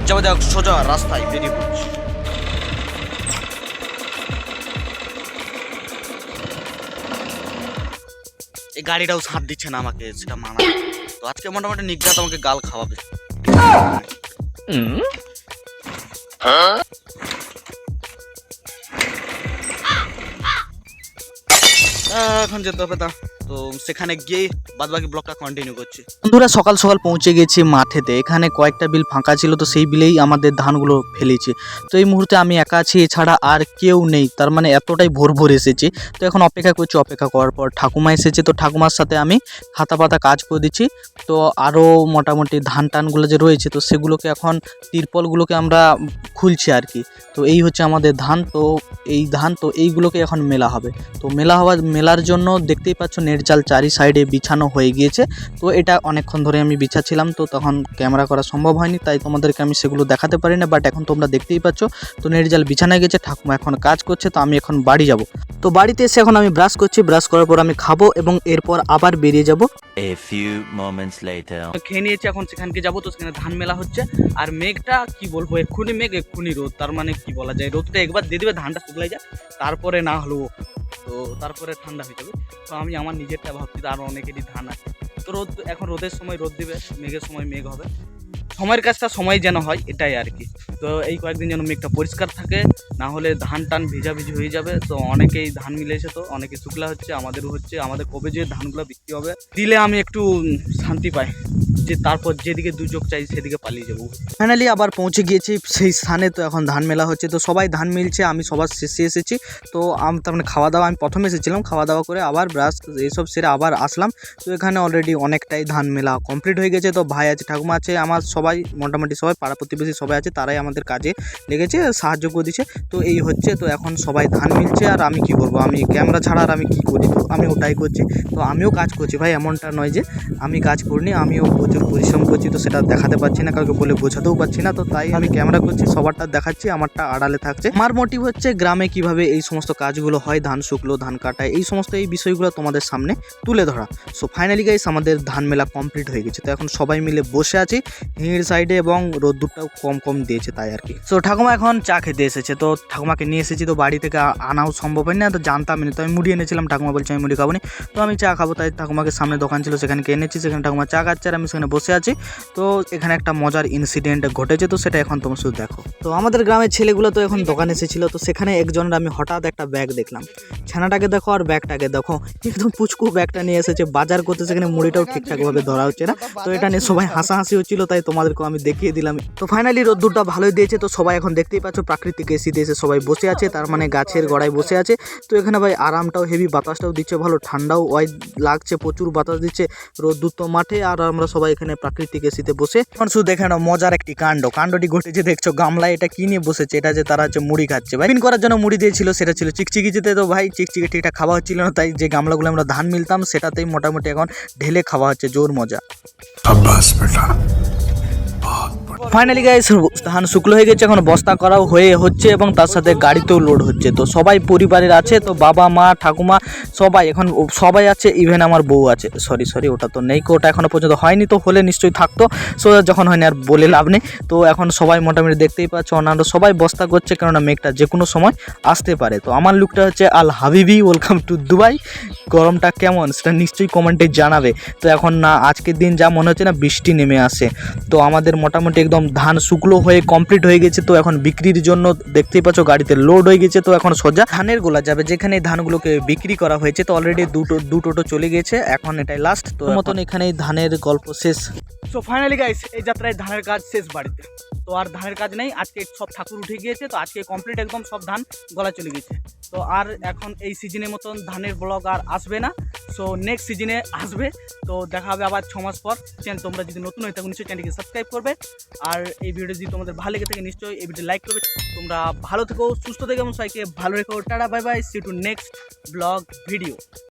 যাবো দেখ সোজা রাস্তায় বেরিয়ে পড়ছি। এই গাড়িটাও ছাড় দিচ্ছে না আমাকে, সেটা মানা। তো আজকে মোটামুটি নিগ্রাত আমাকে গাল খাওয়াবে। এখন যেতে হবে তা, তো সেখানে গিয়ে বাদবাকি ব্লগটা কন্টিনিউ করছি। বন্ধুরা সকাল সকাল পৌঁছে গেছি মাঠেতে। এখানে কয়েকটা বিল ফাঁকা ছিল, তো সেই বিলেই আমাদের ধানগুলো ফেলেছি। তো এই মুহূর্তে আমি একা আছি, এছাড়া আর কেউ নেই। তার মানে এতটাই ভোর ভোর এসেছি। তো এখন অপেক্ষা করছি। অপেক্ষা করার পর ঠাকুমা এসেছে, তো ঠাকুমার সাথে আমি হাতা পাতা কাজ করে দিচ্ছি। তো আরও মোটামুটি ধান টানগুলো যে রয়েছে, তো সেগুলোকে এখন তিরপলগুলোকে আমরা খুলছি আর কি। তো এই হচ্ছে আমাদের ধান। তো এই ধান তো এইগুলোকে এখন মেলা হবে। তো মেলার জন্য দেখতেই পাচ্ছ নেট জাল চারি সাইডে বিছানো হয়ে গিয়েছে। তো এটা অনেকক্ষণ ধরে আমি বিছাচ্ছিলাম, তো তখন ক্যামেরা করা সম্ভব হয়নি, তাই তোমাদেরকে আমি সেগুলো দেখাতে পারি না। বাট এখন তোমরা দেখতেই পাচ্ছ তো নেট জাল বিছানো গেছে, ঠাকুমা এখন কাজ করছে। তো আমি এখন বাড়ি যাব। তো বাড়িতে এসে এখন আমি ব্রাশ করছি। ব্রাশ করার পর আমি খাবো এবং এরপর আবার বেরিয়ে যাব। A few moments later. খেয়ে নিয়েছি, এখন সেখানকে যাবো। তো সেখানে ধান মেলা হচ্ছে। আর মেঘটা কি বলবো, এক্ষুনি মেঘ এক্ষুনি রোদ। তার মানে কি বলা যায়, রোদটা একবার দিয়ে দেবে, ধানটা শুকলাই যায়, তারপরে না হলেও তো তারপরে ঠান্ডা হয়ে যাবে। তো আমি আমার নিজেরটা ভাবছি, আরও অনেকেরই ধান আছে। তো রোদ এখন রোদের সময় রোদ দিবে, মেঘের সময় মেঘ হবে। সময়ের কাজটা সময় যেন হয়, এটাই আর কি। তো এই কয়েকদিন যেন মেঘটা পরিষ্কার থাকে, না হলে ধান টান ভিজাভিজি হয়ে যাবে। তো অনেকেই ধান মিলেছে, তো অনেকে শুকলা হচ্ছে, আমাদেরও হচ্ছে। আমাদের কবে যে ধানগুলো বিক্রি হবে দিলে আমি একটু শান্তি পাই, যে তারপর যেদিকে দুচোখ চাই সেদিকে পালিয়ে যাবো। ফাইনালি আবার পৌঁছে গিয়েছি সেই স্থানে। তো এখন ধান মেলা হচ্ছে, তো সবাই ধান মিলছে, আমি সবার শেষে এসেছি। তো তার মানে খাওয়া দাওয়া, আমি প্রথমে এসেছিলাম, খাওয়া দাওয়া করে আবার ব্রাশ এইসব সেরে আবার আসলাম। তো এখানে অলরেডি অনেকটাই ধান মেলা কমপ্লিট হয়ে গেছে। তো ভাই আছে, ঠাকুমা আছে, আমার সবাই মোটামুটি সবাই পাড়া প্রতিবেশী সবাই আছে, তারাই আমাদের কাজে লেগেছে, সাহায্য করে দিচ্ছে। তো এই হচ্ছে, তো এখন সবাই ধান মিলছে। আর আমি কি করবো, আমি ক্যামেরা ছাড়া আর আমি কি করি, তো আমি ওটাই করছি। তো আমিও কাজ করছি ভাই, এমনটা নয় যে আমি কাজ করিনি, আমিও প্রচুর পরিশ্রম করছি। তো সেটা দেখাতে পারছি না, কাউকে বলে বোঝাতেও পারছি না। তো তাই আমি ক্যামেরা করছি, সবারটা দেখাচ্ছি, আমারটা আড়ালে থাকছে। আমার মোটিভ হচ্ছে গ্রামে কিভাবে এই সমস্ত কাজগুলো হয়, ধান শুকলো, ধান কাটায়, এই সমস্ত এই বিষয়গুলো তোমাদের সামনে তুলে ধরা। সো ফাইনালি গাইস আমাদের ধান মেলা কমপ্লিট হয়ে গেছে। তো এখন সবাই মিলে বসে আছি হিড় সাইডে, এবং রোদ্দুরটাও কম কম দিয়েছে তাই আর কি। সো ঠাকুমা এখন চা খেতে এসেছে। তো ঠাকুমাকে নিয়ে এসেছি, তো বাড়ি থেকে আনাও সম্ভব হয় না, তো জানতাম না। তো আমি মুড়ি এনেছিলাম, ঠাকুমা বলছে আমি মুড়ি খাবো না, তো আমি চা খাবো। তাই ঠাকুমাকে সামনে দোকান ছিল সেখানে এনেছি, সেখানে ঠাকুমা চা খাচ্ছে আর আমি সেখানে বসে আছি। তো এখানে একটা মজার ইনসিডেন্ট ঘটেছে, তো সেটা এখন তোমরা শুধু দেখো। তো আমাদের গ্রামের ছেলেগুলো তো এখন দোকানে এসেছিল। তো সেখানে একজনের আমি হঠাৎ একটা ব্যাগ দেখলাম। ছানাটাকে দেখো আর ব্যাগটাকে দেখো, একদম পুচকু ব্যাগটা নিয়ে এসেছে বাজার করতে। সেখানে মুড়িটাও ঠিকঠাকভাবে ধরা হচ্ছে না। তো এটা নিয়ে সবাই হাসাহাসি হচ্ছিল, তাই তোমাদেরকেও আমি দেখিয়ে দিলাম। তো ফাইনালি রোদ্দুরটা ভালোই দিয়েছে। তো সবাই এখন দেখতেই পাচ্ছ প্রাকৃতিক এসিতে এসে সবাই বসে আছে, তার মানে গাছের গোড়ায় বসে আছে। তো এখানে ভাই আরামটাও হেভি, বাতাসটাও দিচ্ছে ভালো, ঠান্ডাও লাগছে, প্রচুর বাতাস দিচ্ছে। রোদ্দুর তো মাঠে, আর আমরা সবাই এখানে প্রাকৃতিক এসিতে বসে। এখন শুধু দেখে নাও মজার একটি কাণ্ডটি ঘটেছে। দেখছো গামলায় এটা কি নিয়ে বসেছে, এটা যে তারা হচ্ছে মুড়ি খাচ্ছে ভাই। পিন করার জন্য মুড়ি দিয়েছিল, সেটা ছিল চিকচিকিতে। তো ভাই চিকচিকি ঠিকঠাক খাওয়া হচ্ছিল না, তাই যে গামলাগুলো আমরা ধান মিলতাম সেটাতেই মোটামুটি এখন ঢেলে খাওয়া হচ্ছে, জোর মজা। ফাইনালি গাইস ধান শুকলো হয়ে গেছে, এখন বস্তা করাও হয়ে হচ্ছে এবং তার সাথে গাড়িতেও লোড হচ্ছে। তো সবাই পরিবারের আছে, তো বাবা মা ঠাকুমা সবাই এখন সবাই আছে, ইভেন আমার বউ আছে। সরি ওটা তো নেই, ওটা এখনো পর্যন্ত হয়নি, তো হলে নিশ্চয়ই থাকতো। সো যখন হয়নি আর বলে লাভ নেই। তো এখন সবাই মোটামুটি দেখতেই পাচ্ছ, অন্যান্য সবাই বস্তা করছে, কেননা মেঘটা যে কোনো সময় আসতে পারে। তো আমার লুকটা হচ্ছে আল হাবিবি, ওয়েলকাম টু দুবাই। গরমটা কেমন সেটা নিশ্চয়ই কমেন্টে জানাবে। তো এখন না আজকের দিন যা মনে হচ্ছে না বৃষ্টি নেমে আসে। তো আমাদের মোটামুটি একদম ধান শুকলো হয়ে কমপ্লিট হয়ে গেছে। তো এখন বিক্রির জন্য দেখতেই পাচ্ছ গাড়িতে লোড হয়ে গেছে। তো এখন সোজা ধানের গোলা যাবে, যেখানে ধানগুলোকে বিক্রি করা হয়েছে। তো অলরেডি দুটো টোটো চলে গেছে, এখন এটাই লাস্ট। তো মতন এখানেই ধানের গল্প শেষ। সো ফাইনালি গাইস এই যাত্রায় ধানের কাজ শেষ বাড়িতে। তো আর ধানের কাজ নেই, আজকে সব ঠাকুর উঠে গিয়েছে। তো আজকে কমপ্লিট একদম সব ধান গলা চলে গেছে। তো আর এখন এই সিজনের মতন ধানের ব্লগ আর আসবে না। সো নেক্সট সিজনে আসবে। তো দেখা হবে আবার 6 মাস পর। তোমরা যদি নতুন হয়ে থাকো নিশ্চয়ই চ্যানেলকে সাবস্ক্রাইব করবে। আর এই ভিডিও যদি তোমাদের ভালো লেগে থাকে নিশ্চয়ই এই ভিডিও লাইক করবে। তোমরা ভালো থেকো, সুস্থ থেকো এবং সবাইকে ভালো রেখো। Tata bye bye, see to next blog video.